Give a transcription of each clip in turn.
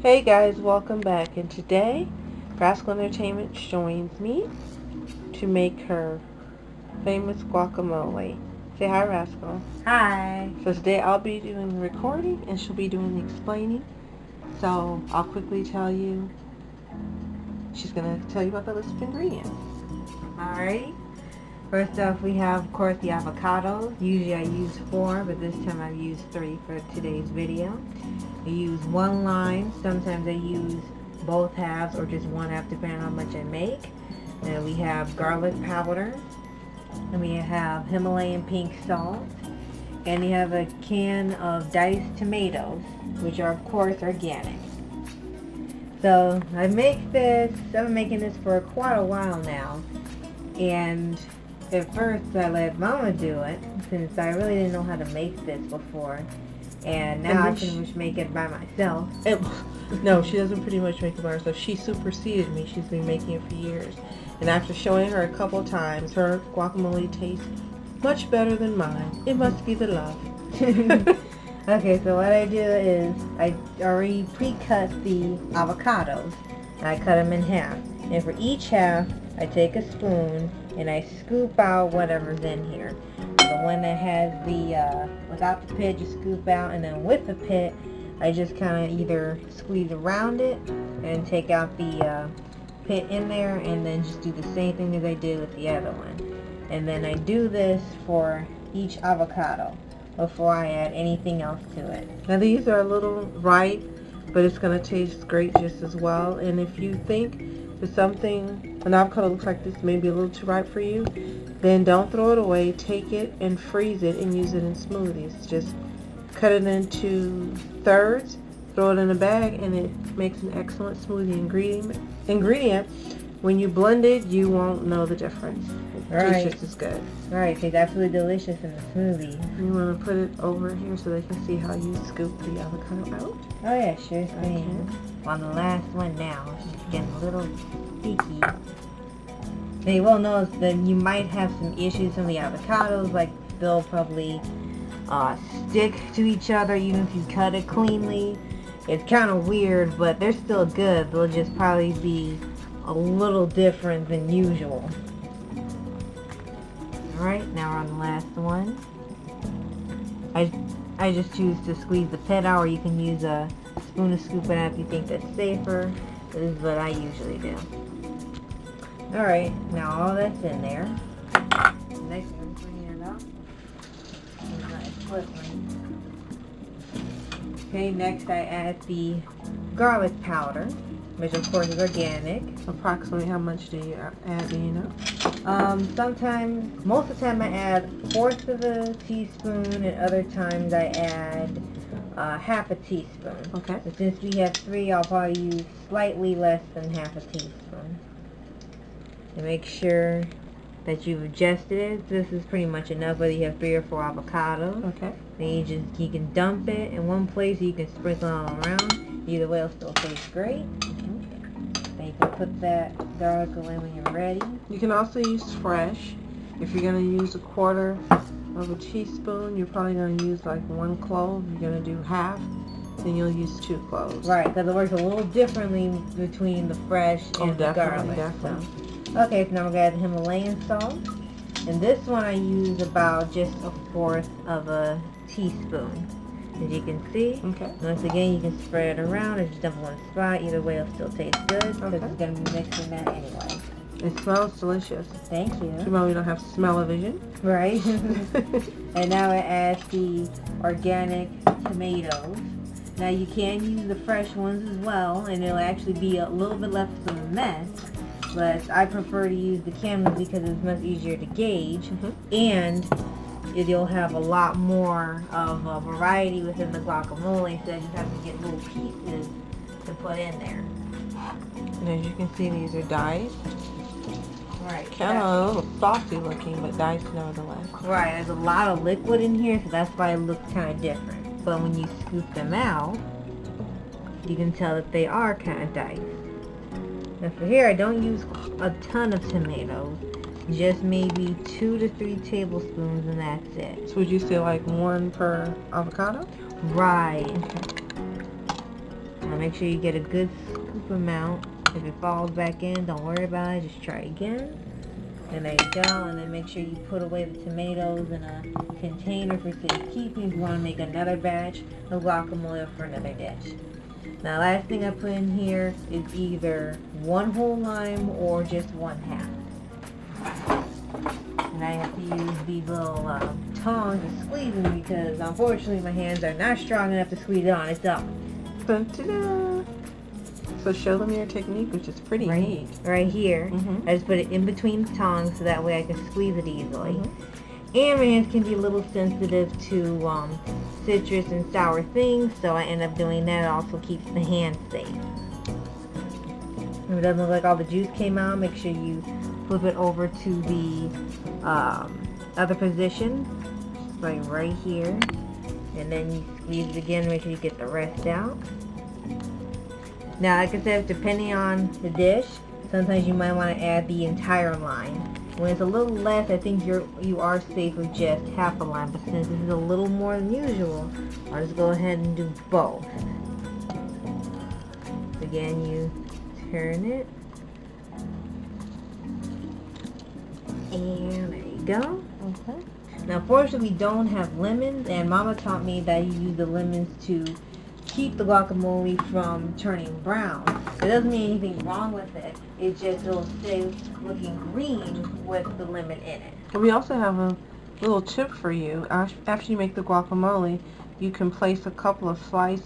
Hey guys, welcome back, and today Rascal Entertainments joins me to make her famous guacamole. Say hi, Rascal. Hi. So today I'll be doing the recording and she'll be doing the explaining. So I'll quickly tell you, she's going to tell you about the list of ingredients. Alright. First off, we have, of course, the avocados. Usually I use 4, but this time I've used 3 for today's video. I use 1 lime. Sometimes I use both halves or just 1 half depending on how much I make. And we have garlic powder. And we have Himalayan pink salt. And we have a can of diced tomatoes, which are, of course, organic. So I've been making this for quite a while now. And at first I let Mama do it since I really didn't know how to make this before. And now I pretty much make it by myself. No, she doesn't pretty much make it by herself. She superseded me. She's been making it for years. And after showing her a couple times, her guacamole tastes much better than mine. It must be the love. Okay, so what I do is I already pre-cut the avocados. I cut them in half. And for each half, I take a spoon and I scoop out whatever's in here. The one that has the, without the pit, just scoop out. And then with the pit, I just kind of either squeeze around it and take out the pit in there. And then just do the same thing as I did with the other one. And then I do this for each avocado before I add anything else to it. Now these are a little ripe, but it's going to taste great just as well. And if you think that an avocado looks like this may be a little too ripe for you, then don't throw it away. Take it and freeze it and use it in smoothies. Just cut it into thirds, throw it in a bag, and it makes an excellent smoothie ingredient. When you blend it, you won't know the difference. It tastes just as good. Right, it's absolutely delicious in the smoothie. You want to put it over here so they can see how you scoop the avocado out? Oh yeah, sure thing. Okay. On the last one now, it's getting a little sticky. They will notice that you might have some issues with some of the avocados, like they'll probably stick to each other even if you cut it cleanly. It's kind of weird, but they're still good. They'll just probably be a little different than usual. Alright, now we're on the last one. I just choose to squeeze the pit out, or you can use a spoon to scoop it out if you think that's safer. This is what I usually do. Alright, now all that's in there. Next I'm cleaning it up. Okay, next I add the garlic powder, which of course is organic. Approximately how much do you add, do you know? Sometimes, most of the time I add 1/4 of a teaspoon, and other times I add half a teaspoon. Okay. But since we have 3, I'll probably use slightly less than half a teaspoon. And make sure that you've adjusted it. This is pretty much enough whether you have 3 or 4 avocados. Okay. Then you can dump it in one place, or you can sprinkle it all around. Either way, it'll still taste great. Then you can put that garlic away when you're ready. You can also use fresh. If you're going to use 1/4 of a teaspoon, you're probably going to use like 1 clove. If you're going to do half, then you'll use 2 cloves. Right, because it works a little differently between the fresh and the garlic. Definitely. So. Okay, so now we're going to add the Himalayan salt. And this one I use about just 1/4 of a teaspoon. As you can see. Okay. Once again, you can spread it around or just dump it in one spot. Either way, it'll still taste good because it's going to be mixing that anyway. It smells delicious. Thank you. Too bad we don't have smell-o-vision. Right. And now I add the organic tomatoes. Now you can use the fresh ones as well, and it'll actually be a little bit less of a mess. But I prefer to use the canned ones because it's much easier to gauge, and you'll have a lot more of a variety within the guacamole, so you have to get little pieces to put in there. And as you can see, these are diced. Right. Kind of a little salty looking, but diced nevertheless. Right. There's a lot of liquid in here, so that's why it looks kind of different. But when you scoop them out, you can tell that they are kind of diced. Now for here, I don't use a ton of tomatoes. Just maybe 2 to 3 tablespoons, and that's it. So would you say like 1 per avocado? Right. make sure you get a good scoop amount. If it falls back in, don't worry about it. Just try again. And there you go. And then make sure you put away the tomatoes in a container for safekeeping if you want to make another batch of guacamole for another dish. Now, last thing I put in here is either one whole lime or just one half. And I have to use these little tongs to squeeze them because unfortunately my hands are not strong enough to squeeze it on its own. Dun-da-da. So show them your technique, which is pretty neat. Right here. Mm-hmm. I just put it in between the tongs so that way I can squeeze it easily. Mm-hmm. And my hands can be a little sensitive to citrus and sour things, so I end up doing that. It also keeps the hands safe. If it doesn't look like all the juice came out, make sure you flip it over to the other position, like right here. And then you squeeze it again, make sure you get the rest out. Now, like I said, depending on the dish, sometimes you might want to add the entire lime. When it's a little less, I think you are safe with just half a lime. But since this is a little more than usual, I'll just go ahead and do both. Again, you turn it. And there you go. Okay. Now, fortunately, we don't have lemons, and Mama taught me that you use the lemons to keep the guacamole from turning brown. It doesn't mean anything wrong with it. It just will stay looking green with the lemon in it. We also have a little tip for you. After you make the guacamole, you can place a couple of slices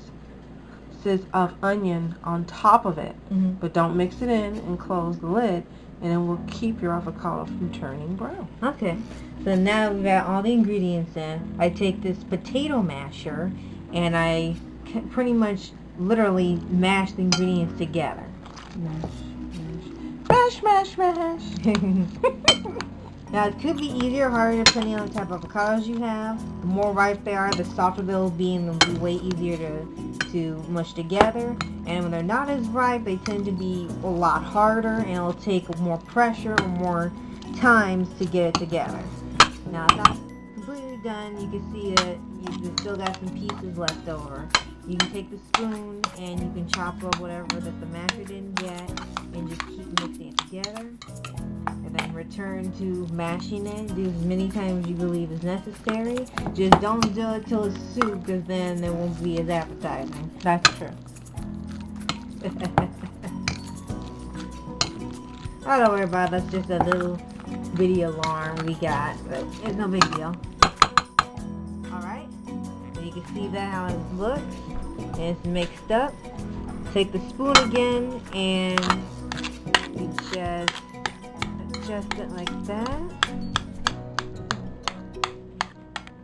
of onion on top of it. Mm-hmm. But don't mix it in and close the lid, and it will keep your avocado from turning brown. Okay. So now we've got all the ingredients in. I take this potato masher and I pretty much literally mash the ingredients together. Mash, mash, mash. Now, it could be easier or harder depending on the type of avocados you have. The more ripe they are, the softer they'll be, and they'll be way easier to mush together. And when they're not as ripe, they tend to be a lot harder, and it'll take more pressure or more times to get it together. Now, it's not completely done. You can see that you've still got some pieces left over. You can take the spoon and you can chop up whatever that the masher didn't get and just keep mixing it together. And then return to mashing it. Do as many times as you believe is necessary. Just don't do it till it's soup, because then it won't be as appetizing. That's true. I don't worry about it. That's just a little video alarm we got, but it's no big deal. Alright, so you can see that how it looks. And it's mixed up. Take the spoon again and you just adjust it like that.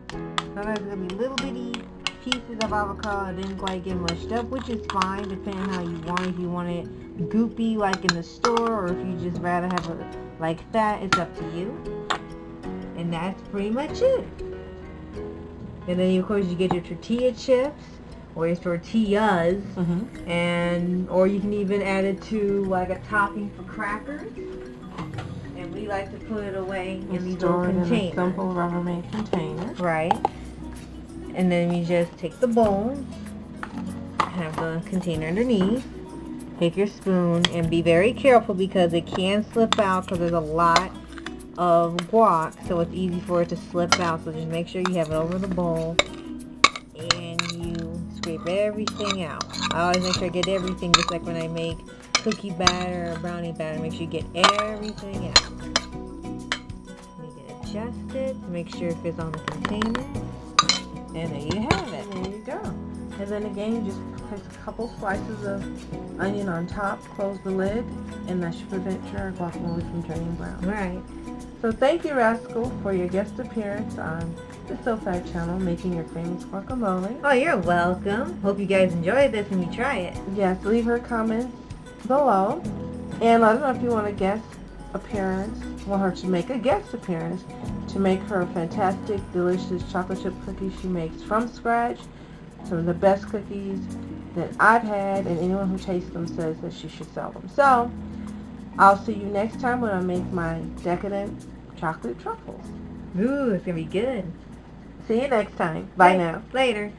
Sometimes there's going to be little bitty pieces of avocado that didn't quite get mushed up, which is fine depending on how you want it. If you want it goopy like in the store, or if you just rather have it like that, it's up to you. And that's pretty much it. And then of course you get your tortilla chips or your tortillas, and or you can even add it to like a topping for crackers. And we like to put it away in these little containers. In a simple Rubbermaid container. Right. And then you just take the bowl, have the container underneath, take your spoon, and be very careful because it can slip out because there's a lot of guac, so it's easy for it to slip out. So just make sure you have it over the bowl and you scrape everything out. I always make sure I get everything, just like when I make cookie batter or brownie batter. Make sure you get everything out. You can adjust it to make sure it fits on the container. And there you have it. There you go. And then again, you just place a couple slices of onion on top, close the lid, and that should prevent your guacamole from turning brown. Right. So thank you, Rascal, for your guest appearance on the SOFHAB channel, making your famous guacamole. Oh, you're welcome. Hope you guys enjoyed this when you try it. Yes, leave her comments below. And let us know if you want a guest appearance, want her to make a guest appearance, to make her fantastic, delicious chocolate chip cookies she makes from scratch. Some of the best cookies that I've had, and anyone who tastes them says that she should sell them. So, I'll see you next time when I make my decadent chocolate truffles. Ooh, it's going to be good. See you next time. Bye now. Later.